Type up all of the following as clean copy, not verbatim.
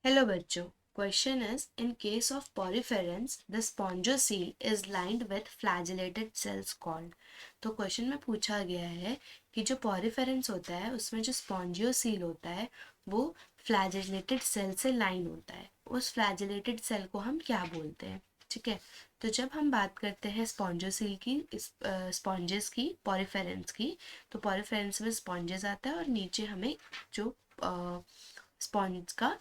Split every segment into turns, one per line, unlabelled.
Hello बच्चों, question is in case of poriferans the spongiocoel is lined with flagellated cells called। तो question में पूछा गया है कि जो पॉरीफेरेंस होता है उसमें जो स्पॉन्जियोसील होता है वो फ्लैजेलेटेड सेल से लाइन होता है। उस फ्लैजेलेटेड सेल को हम क्या बोलते हैं? ठीक है, तो जब हम बात करते हैं स्पॉन्जियोसील की, स्पॉन्जेस की, पॉरीफेरेंस की, तो पॉरीफेरेंस में स्पॉन्जेस आता है और नीचे हमें जो स्पॉन्ज का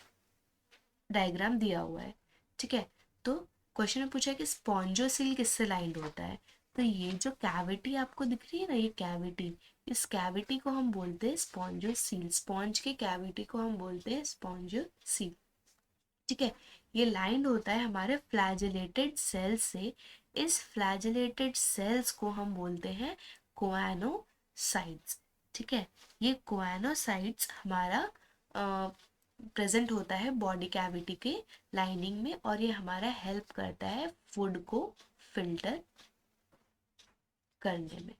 डायग्राम दिया हुआ है। ठीक है, तो क्वेश्चन में पूछा है कि स्पॉन्जोसिल किससे लाइंड होता है। तो ये जो कैविटी आपको दिख रही है ना, ये कैविटी, इस कैविटी को हम बोलते हैं स्पॉन्जोसील। स्पॉन्ज के कैविटी को हम बोलते हैं स्पॉन्जोसील। ठीक है, ये लाइंड होता है हमारे फ्लैजेलेटेड सेल से। इस फ्लैजेलेटेड सेल्स को हम बोलते हैं कोएनोसाइट्स। ठीक है, ये कोएनोसाइट्स हमारा प्रेजेंट होता है बॉडी कैविटी के लाइनिंग में, और ये हमारा हेल्प करता है फूड को फिल्टर करने में।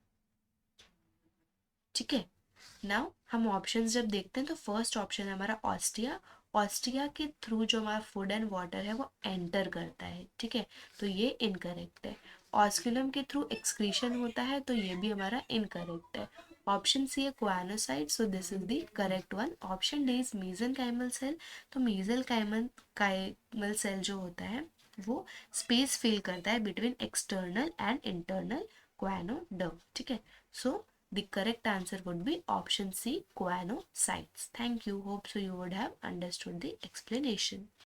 ठीक है, नाउ हम ऑप्शंस जब देखते हैं तो फर्स्ट ऑप्शन है हमारा ऑस्टिया। ऑस्टिया के थ्रू जो हमारा फूड एंड वाटर है वो एंटर करता है। ठीक है, तो ये इनकरेक्ट है। ऑस्कुलम के थ्रू एक्सक्रीशन होता है, तो ये भी हमारा इनकरेक्ट है। ऑप्शन सी है choanocyte, so this is the correct one. Option D is mesenchymal cell. तो मीजनकाइमल सेल जो होता है वो स्पेस फिल करता है बिटवीन एक्सटर्नल एंड इंटरनल कोआनोडर्म। ठीक है, सो the correct answer would be option C, choanocytes. Thank you. Hope so you would have understood the explanation.